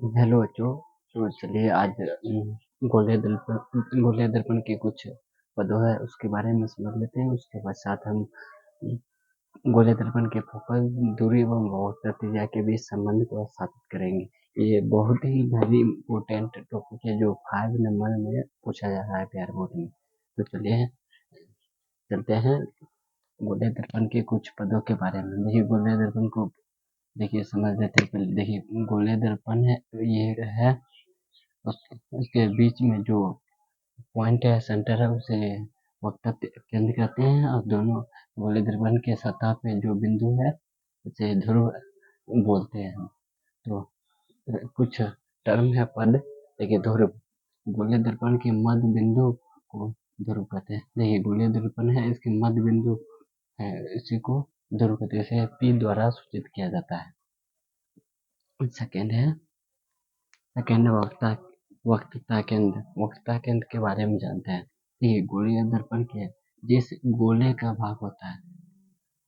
Hello बच्चों। तो चलिए आज गोलीय दर्पण के कुछ पदों है उसके बारे में समझ लेते हैं। उसके पश्चात हम गोलीय दर्पण के फोकस, दूरी एवं वक्रता त्रिज्या के बीच संबंध को स्थापित करेंगे। ये बहुत ही वेरी इम्पोर्टेंट टॉपिक है जो 5 नंबर में पूछा जा रहा है पेपर बोर्ड में। तो चलिए चलते हैं गोलीय दर्पण के कुछ पदों के बारे में। देखिए गोलीय दर्पण को देखिए समझ लेते हैं। पहले देखिए गोलीय दर्पण है, ये है उसके बीच में जो पॉइंट है, सेंटर है, उसे वक्र केंद्र कहते हैं। और दोनों गोलीय दर्पण के सतह पे जो बिंदु है उसे ध्रुव बोलते हैं। तो कुछ टर्म है पद। देखिए ध्रुव, गोलीय दर्पण के मध्य बिंदु को ध्रुव कहते हैं। देखिए गोलीय दर्पण है, इसके मध्य बिंदु है, इसी को ध्रुव कहते हैं। इसे P द्वारा सूचित किया जाता है। सेकेंड वक्रता केंद्र। वक्रता केंद्र के बारे में जानते हैं। देखिए गोलीय दर्पण के जिस गोले का भाग होता है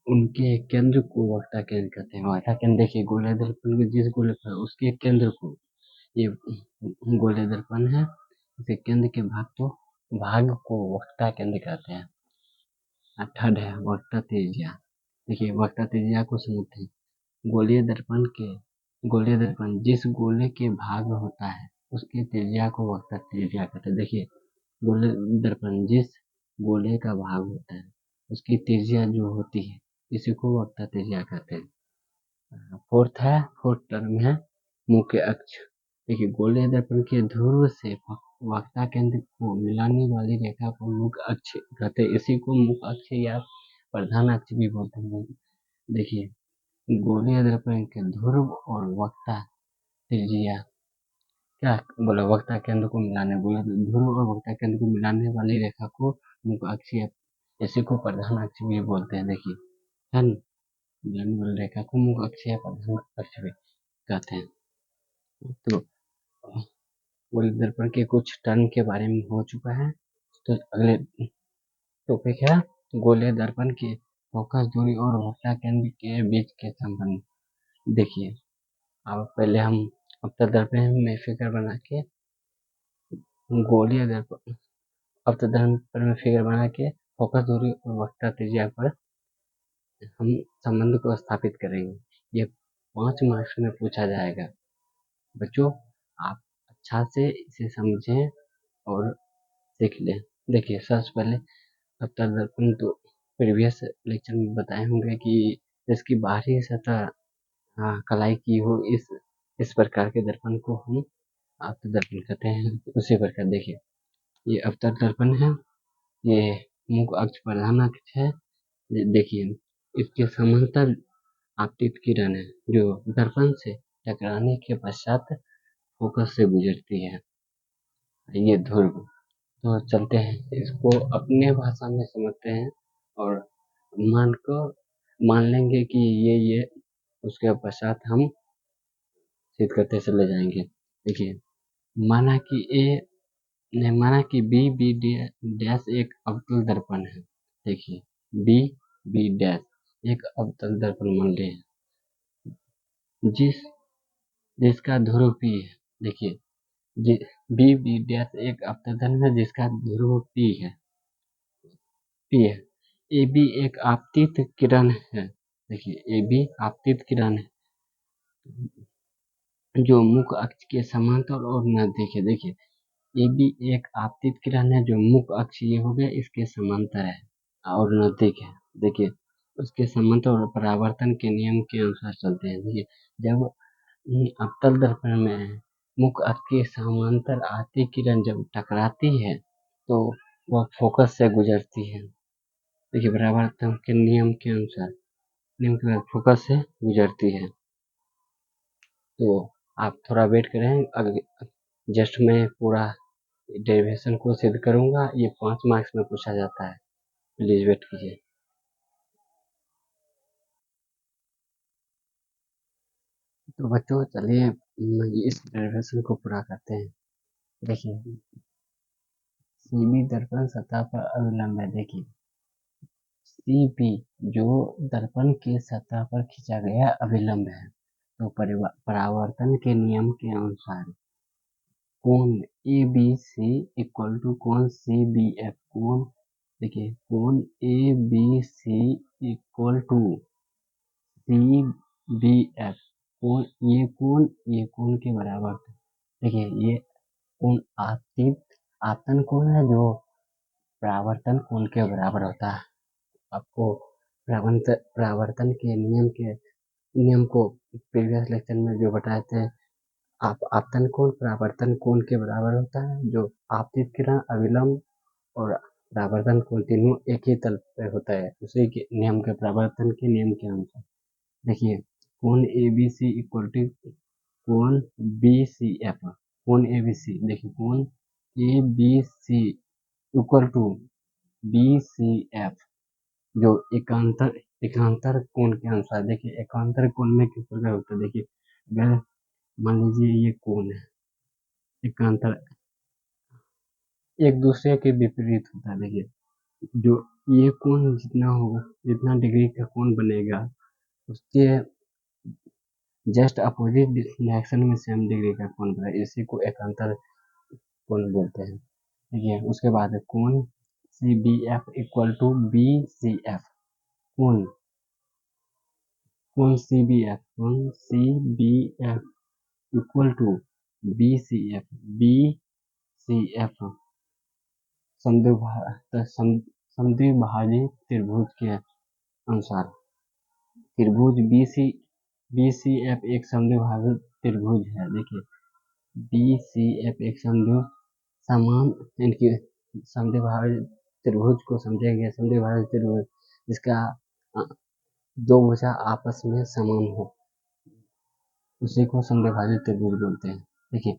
उनके केंद्र को वक्रता केंद्र कहते हैं। वक्रता केंद्र देखिए गोलीय दर्पण के जिस गोले पर उसके केंद्र को, ये गोलीय दर्पण है, इसके केंद्र के भाग को वक्रता केंद्र कहते हैं। थर्ड है वक्रता त्रिज्या। देखिए वक्रता त्रिज्या को समझते हैं। गोलीय दर्पण जिस गोले के भाग होता है उसकी त्रिज्या को वक्रता त्रिज्या कहते हैं। देखिए गोलीय दर्पण जिस गोले का भाग होता है उसकी त्रिज्या जो होती है इसी को वक्रता त्रिज्या कहते हैं। फोर्थ टर्म है मुख्य अक्ष। देखिए गोलीय दर्पण के ध्रुव से वक्रता केंद्र को मिलाने वाली रेखा को मुख्य अक्ष कहते हैं। इसी को मुख्य अक्ष या प्रधान अक्ष भी बोलते हैं। देखिए गोलीय दर्पण के ध्रुव और वक्रता त्रिज्या क्या बोला, वक्रता केंद्र को मिलाने बोले, ध्रुव और वक्रता केंद्र को मिलाने वाली रेखा को मुख्य अक्ष या इसी को प्रधान अक्ष भी बोलते हैं। देखिए है न, मिलाने वाली रेखा को मुख्य अक्ष या प्रधान अक्ष भी कहते हैं। तो गोलीय दर्पण के कुछ टर्म के बारे में हो चुका है। तो अगले टॉपिक है गोलीय दर्पण के फोकस, दूरी और वक्रता केंद्र के बीच के संबंध। देखिए अब पहले हम अवतल दर्पण में फिगर बना के गोलीय दर्पण अवतल दर्पण में फिगर बना के फोकस, दूरी और वक्रता त्रिज्या पर हम संबंध को स्थापित करेंगे। ये 5 मार्क्स में पूछा जाएगा। बच्चों आप अच्छा से इसे समझें और सीख लें। देखिए सबसे पहले अवतल दर्पण तो प्रीवियस लेक्चर में बताए होंगे कि इसकी बाहरी सतह कलाई की हो, इस प्रकार के दर्पण को हम अवतल दर्पण कहते हैं। उसी प्रकार देखिए ये अवतल दर्पण है, ये मुख्य अक्ष प्रधान अक्ष है। देखिए इसके समांतर आपतित किरण है जो दर्पण से टकराने के पश्चात फोकस से गुजरती है। ये ध्रुव। तो चलते हैं इसको अपने भाषा में समझते हैं और मान लेंगे कि ये उसके पश्चात हम सिद्ध करते चले जाएंगे। देखिए माना कि बी डैश एक अवतल दर्पण है। देखिए बी डैश एक अवतल दर्पण मान रहे हैं जिसका ध्रुव P है। देखिए बी डैश एक अवतल दर्पण है जिसका ध्रुव P है। ए बी एक आपतित किरण है। देखिए ए बी आपतित किरण है जो मुख्य अक्ष के समांतर और नजदीक है। देखिए ए बी एक आपतित किरण है जो मुख्य अक्ष ये हो गया इसके समांतर है और नजदीक है। देखिए उसके समांतर और परावर्तन के नियम के अनुसार चलते हैं। देखिए जब अवतल दर्पण में मुख्य अक्ष के समांतर आती किरण जब टकराती है तो वह फोकस से गुजरती है। देखिए परावर्तन के नियम के अनुसार फोकस से गुजरती है। तो आप थोड़ा वेट करें, जस्ट मैं पूरा डेरिवेशन को सिद्ध करूंगा। ये 5 मार्क्स में पूछा जाता है, प्लीज वेट कीजिए। तो बच्चों चलिए इस डेरिवेशन को पूरा करते हैं। देखिए सीबी दर्पण सतह पर अभिलंब है। देखिए सीबी जो दर्पण के सतह पर खींचा गया अभिलंब है तो परावर्तन के नियम के अनुसार कोण A B C equal to कोण सी बी एफ। कोण देखिए, कोण A B C equal to C B F. ये कोण के बराबर है। देखिए, ये कोण आपतन कोण है जो परावर्तन कोण के बराबर होता है। आपको परावर्तन के नियम को प्रीवियस लेक्चर में जो बताए थे, आपतन कोण परावर्तन कोण के बराबर होता है, जो आपतित किरण, अविलंब और परावर्तन कोण तीनों एक ही तल पर होता है। उसी के नियम के परावर्तन के नियम के अनुसार देखिए, कोण A B C equal to कोण बी सी एफ। कोण ए बी सी, देखिए कोण A B C equal to B C F, जो एकांतर कोण के अनुसार। देखिए, एकांतर कोण में किस प्रकार होता है। देखिए, अगर मान लीजिए ये कोण है, एकांतर एक दूसरे के विपरीत होता है। देखिए, जो ये कोण जितना होगा, जितना डिग्री का कोण बनेगा, उसके जस्ट अपोजिट डायरेक्शन में सेम डिग्री का कोण बनेगा, इसी को एकांतर कोण बोलते हैं। देखिए, उसके बाद कोण C B F equal to B C F. कोण C B F equal to B C F. B C F समद्विभाजी त्रिभुज के अनुसार त्रिभुज बी सी एफ एक समद्विभाजी त्रिभुज है। देखिए, बी सी एफ एक समान इनकी समद्विभाजी त्रिभुज को समझेंगे। समद्विभाजी त्रिभुज जिसका दो भुजा आपस में समान हो, उसी को समद्विभाजी त्रिभुज बोलते हैं। देखिए,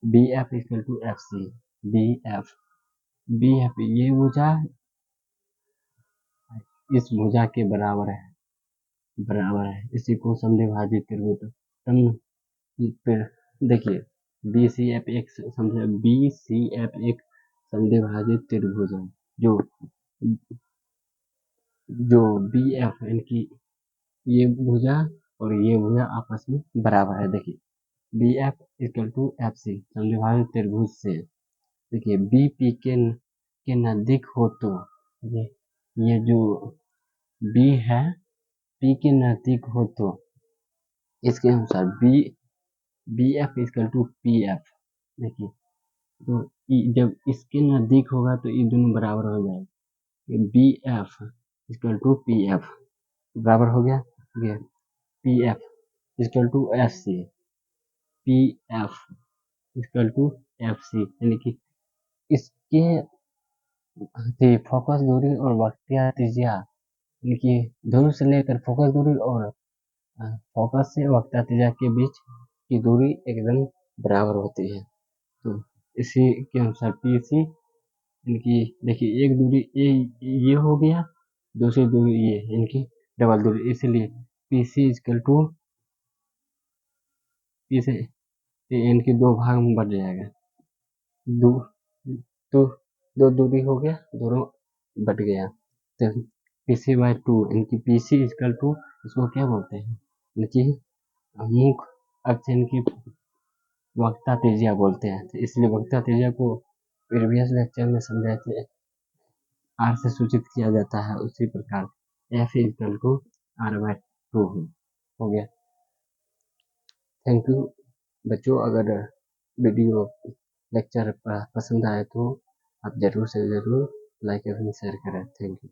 B F equal to F C. B F ये भुजा इस भुजा के बराबर है, इसी को समद्विभाजी त्रिभुज। फिर देखिए, बी सी एफ एक समद्विभाजी त्रिभुज है, जो बी एफ इनकी ये भुजा और ये भुजा आपस में बराबर है। देखिए, B F equal to F C समद्विभाजी त्रिभुज से। देखिए, बी पी के नजदीक हो तो ये जो बी है, पी के नजदीक हो तो इसके अनुसार B F equal to P F. देखिए, तो जब इसके नजदीक होगा तो ये दोनों बराबर हो जाएगा। B F equal to P F बराबर हो गया। P F equal to F C. P F equal to F C, यानी कि इसके फोकस दूरी और वक्रीय त्रिज्या, यानी कि ध्रुव से लेकर फोकस दूरी और फोकस से वक्रीय त्रिज्या के बीच की दूरी एकदम बराबर होती है। तो इसी के अनुसार पी सी, इनकी देखिए, एक दूरी ये हो गया, दूसरी दूरी ये, इनकी डबल दूरी, इसलिए पी सी इक्वल टू इनके दो भाग में बढ़ जाएगा। दो दूरी हो गया, दोनों बट गया, तो पीसी बाय 2, इनकी पीसी इक्वल टू, इसको क्या बोलते हैं, इनकी मुख अक्ष, इनकी वक्रता त्रिज्या बोलते हैं। तो इसलिए वक्रता त्रिज्या को प्रीवियस लेक्चर में समझाए थे, आर से सूचित किया जाता है, उसी प्रकार F equal to R by 2 हो गया। थैंक यू बच्चों। अगर वीडियो लेक्चर पसंद आए तो आप जरूर से जरूर लाइक एवं शेयर करें। Thank you.